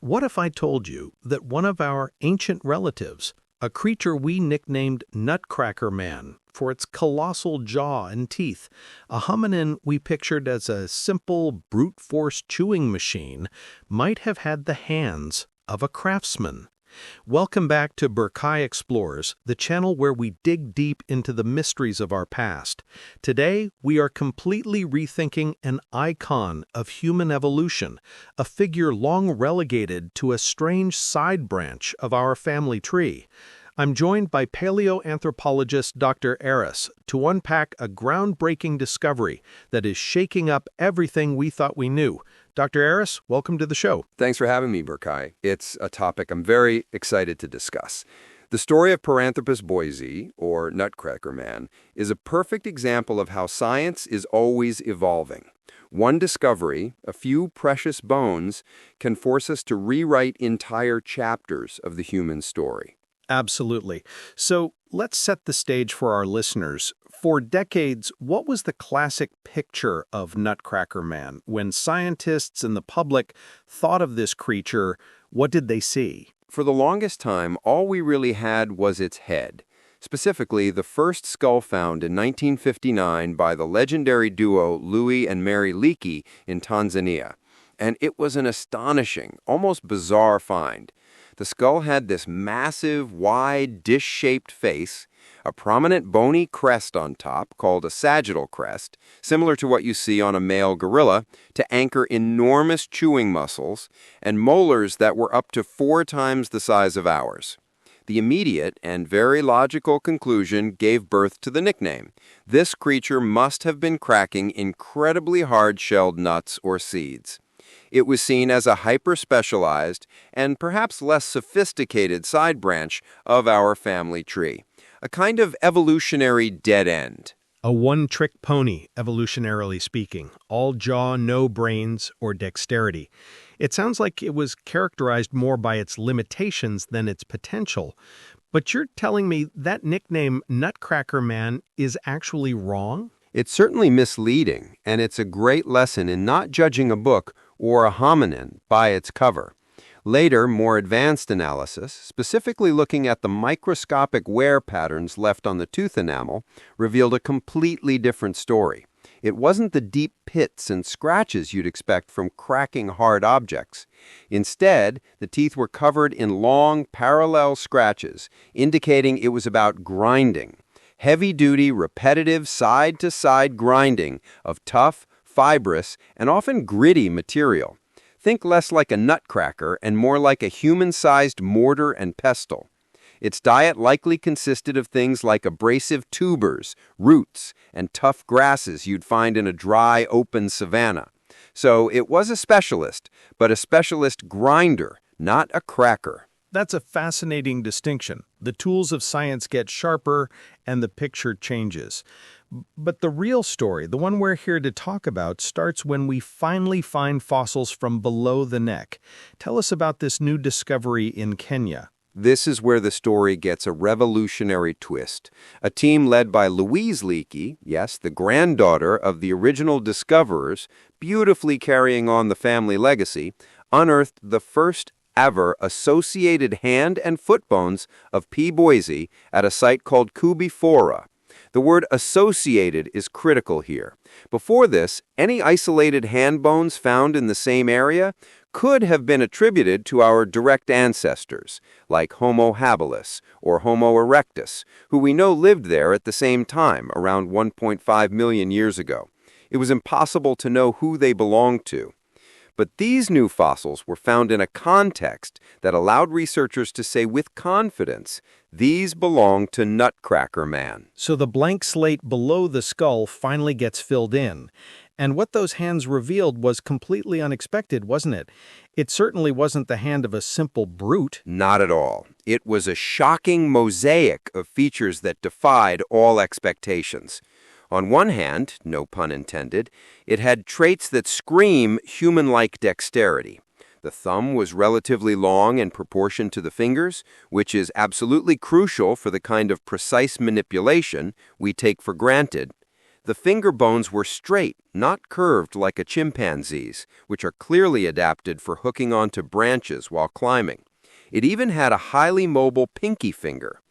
What if I told you that one of our ancient relatives, a creature we nicknamed Nutcracker Man for its colossal jaw and teeth, a hominin we pictured as a simple brute force chewing machine, might have had the hands of a craftsman? Welcome back to Berkay Explores, the channel where we dig deep into the mysteries of our past. Today, we are completely rethinking an icon of human evolution, a figure long relegated to a strange side branch of our family tree. I'm joined by paleoanthropologist Dr. Aris to unpack a groundbreaking discovery that is shaking up everything we thought we knew. Dr. Aris, welcome to the show. Thanks for having me, Berkay. It's a topic I'm very excited to discuss. The story of Paranthropus boisei, or Nutcracker Man, is a perfect example of how science is always evolving. One discovery, a few precious bones, can force us to rewrite entire chapters of the human story. Absolutely. So let's set the stage for our listeners. For decades, what was the classic picture of Nutcracker Man? When scientists and the public thought of this creature, what did they see? For the longest time, all we really had was its head. Specifically, the first skull found in 1959 by the legendary duo Louis and Mary Leakey in Tanzania. And it was an astonishing, almost bizarre find. The skull had this massive, wide, dish-shaped face, a prominent bony crest on top called a sagittal crest, similar to what you see on a male gorilla, to anchor enormous chewing muscles, and molars that were up to 4 times the size of ours. The immediate and very logical conclusion gave birth to the nickname. This creature must have been cracking incredibly hard-shelled nuts or seeds. It was seen as a hyper-specialized and perhaps less sophisticated side branch of our family tree, a kind of evolutionary dead end. A one-trick pony, evolutionarily speaking, all jaw, no brains, or dexterity. It sounds like it was characterized more by its limitations than its potential. But you're telling me that nickname, Nutcracker Man, is actually wrong? It's certainly misleading, and it's a great lesson in not judging a book or a hominin by its cover. Later, more advanced analysis, specifically looking at the microscopic wear patterns left on the tooth enamel, revealed a completely different story. It wasn't the deep pits and scratches you'd expect from cracking hard objects. Instead, the teeth were covered in long, parallel scratches, indicating it was about grinding. Heavy-duty, repetitive, side-to-side grinding of tough, fibrous, and often gritty material. Think less like a nutcracker and more like a human-sized mortar and pestle. Its diet likely consisted of things like abrasive tubers, roots, and tough grasses you'd find in a dry, open savanna. So it was a specialist, but a specialist grinder, not a cracker. That's a fascinating distinction. The tools of science get sharper and the picture changes. But the real story, the one we're here to talk about, starts when we finally find fossils from below the neck. Tell us about this new discovery in Kenya. This is where the story gets a revolutionary twist. A team led by Louise Leakey, yes, the granddaughter of the original discoverers, beautifully carrying on the family legacy, unearthed the first ever associated hand and foot bones of P. boisei at a site called Kubifora. The word associated is critical here. Before this, any isolated hand bones found in the same area could have been attributed to our direct ancestors, like Homo habilis or Homo erectus, who we know lived there at the same time, around 1.5 million years ago. It was impossible to know who they belonged to. But these new fossils were found in a context that allowed researchers to say with confidence, these belong to Nutcracker Man. So the blank slate below the skull finally gets filled in. And what those hands revealed was completely unexpected, wasn't it? It certainly wasn't the hand of a simple brute. Not at all. It was a shocking mosaic of features that defied all expectations. On one hand, no pun intended, it had traits that scream human-like dexterity. The thumb was relatively long in proportion to the fingers, which is absolutely crucial for the kind of precise manipulation we take for granted. The finger bones were straight, not curved like a chimpanzee's, which are clearly adapted for hooking onto branches while climbing. It even had a highly mobile pinky finger.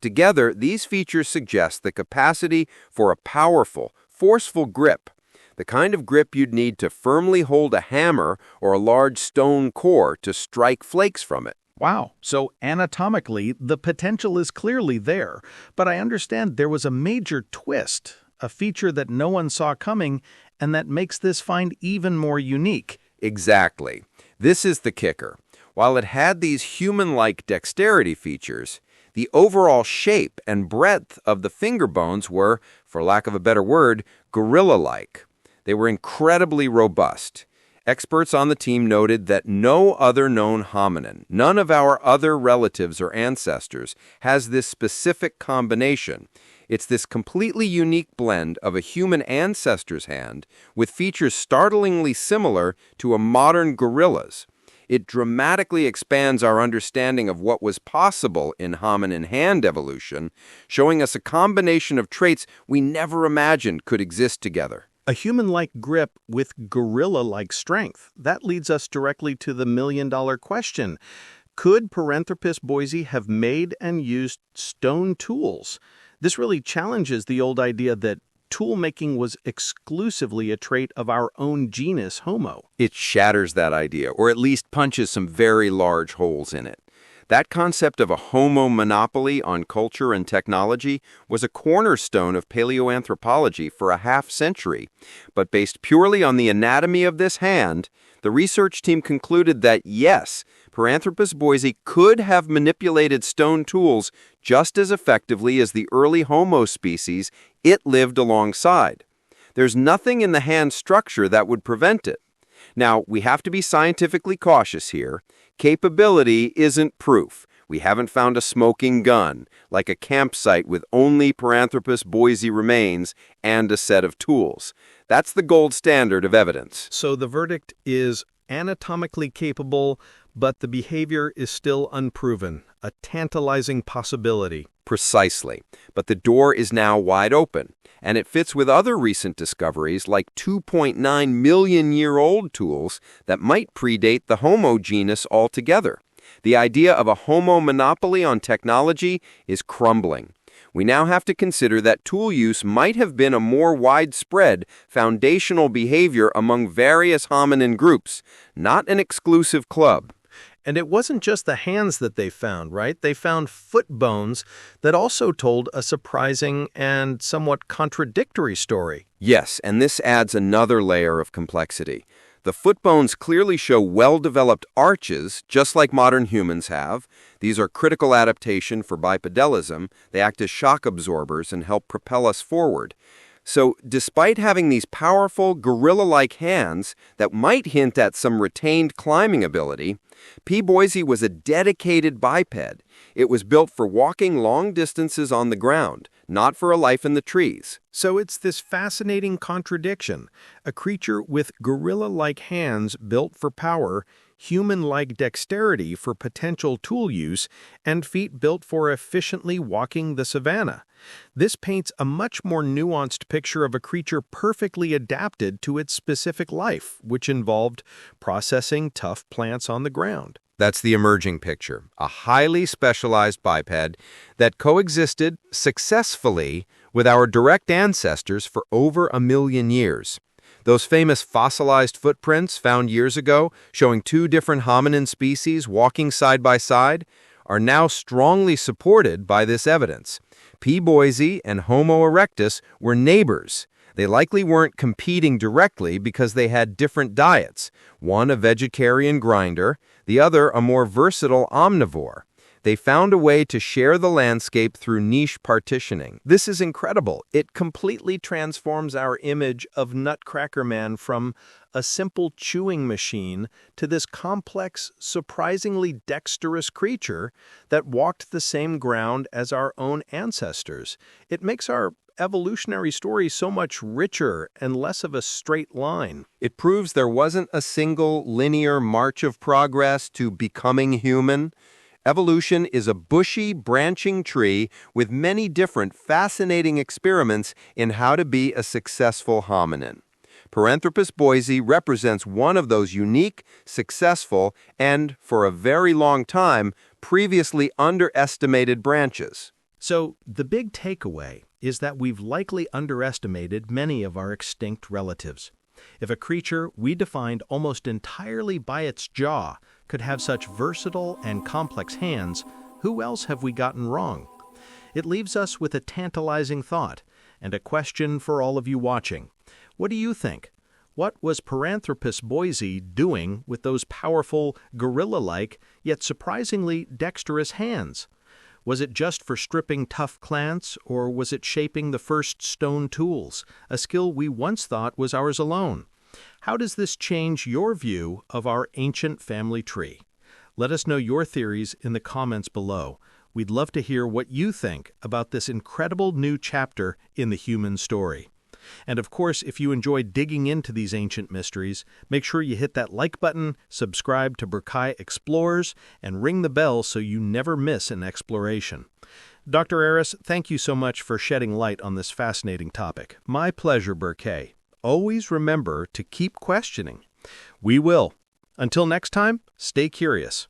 Together, these features suggest the capacity for a powerful, forceful grip, the kind of grip you'd need to firmly hold a hammer or a large stone core to strike flakes from it. Wow, so anatomically, the potential is clearly there, but I understand there was a major twist, a feature that no one saw coming, and that makes this find even more unique. Exactly. This is the kicker. While it had these human-like dexterity features, the overall shape and breadth of the finger bones were, for lack of a better word, gorilla-like. They were incredibly robust. Experts on the team noted that no other known hominin, none of our other relatives or ancestors, has this specific combination. It's this completely unique blend of a human ancestor's hand with features startlingly similar to a modern gorilla's. It dramatically expands our understanding of what was possible in hominin hand evolution, showing us a combination of traits we never imagined could exist together. A human-like grip with gorilla-like strength. That leads us directly to the million-dollar question. Could Paranthropus boisei have made and used stone tools? This really challenges the old idea that tool-making was exclusively a trait of our own genus, Homo. It shatters that idea, or at least punches some very large holes in it. That concept of a Homo monopoly on culture and technology was a cornerstone of paleoanthropology for a half-century. But based purely on the anatomy of this hand, the research team concluded that yes, Paranthropus boisei could have manipulated stone tools just as effectively as the early Homo species it lived alongside. There's nothing in the hand structure that would prevent it. Now, we have to be scientifically cautious here. Capability isn't proof. We haven't found a smoking gun, like a campsite with only Paranthropus boisei remains and a set of tools. That's the gold standard of evidence. So the verdict is anatomically capable, but the behavior is still unproven, a tantalizing possibility. Precisely. But the door is now wide open, and it fits with other recent discoveries like 2.9 million-year-old tools that might predate the Homo genus altogether. The idea of a Homo monopoly on technology is crumbling. We now have to consider that tool use might have been a more widespread, foundational behavior among various hominin groups, not an exclusive club. And it wasn't just the hands that they found, right? They found foot bones that also told a surprising and somewhat contradictory story. Yes, and this adds another layer of complexity. The foot bones clearly show well-developed arches, just like modern humans have. These are critical adaptation for bipedalism. They act as shock absorbers and help propel us forward. So, despite having these powerful, gorilla-like hands that might hint at some retained climbing ability, P. boisei was a dedicated biped. It was built for walking long distances on the ground, not for a life in the trees. So it's this fascinating contradiction. A creature with gorilla-like hands built for power, human-like dexterity for potential tool use, and feet built for efficiently walking the savanna. This paints a much more nuanced picture of a creature perfectly adapted to its specific life, which involved processing tough plants on the ground. That's the emerging picture, a highly specialized biped that coexisted successfully with our direct ancestors for over 1 million years. Those famous fossilized footprints found years ago, showing 2 different hominin species walking side by side, are now strongly supported by this evidence. P. boisei and Homo erectus were neighbors. They likely weren't competing directly because they had different diets, one a vegetarian grinder, the other a more versatile omnivore. They found a way to share the landscape through niche partitioning. This is incredible. It completely transforms our image of Nutcracker Man from a simple chewing machine to this complex, surprisingly dexterous creature that walked the same ground as our own ancestors. It makes our evolutionary story so much richer and less of a straight line. It proves there wasn't a single linear march of progress to becoming human. Evolution is a bushy, branching tree with many different fascinating experiments in how to be a successful hominin. Paranthropus boisei represents one of those unique, successful, and, for a very long time, previously underestimated branches. So, the big takeaway is that we've likely underestimated many of our extinct relatives. If a creature we defined almost entirely by its jaw could have such versatile and complex hands, who else have we gotten wrong? It leaves us with a tantalizing thought and a question for all of you watching. What do you think? What was Paranthropus boisei doing with those powerful, gorilla-like, yet surprisingly dexterous hands? Was it just for stripping tough plants, or was it shaping the first stone tools, a skill we once thought was ours alone? How does this change your view of our ancient family tree? Let us know your theories in the comments below. We'd love to hear what you think about this incredible new chapter in the human story. And of course, if you enjoy digging into these ancient mysteries, make sure you hit that like button, subscribe to Berkay Explores, and ring the bell so you never miss an exploration. Dr. Aris, thank you so much for shedding light on this fascinating topic. My pleasure, Berkay. Always remember to keep questioning. We will. Until next time, stay curious.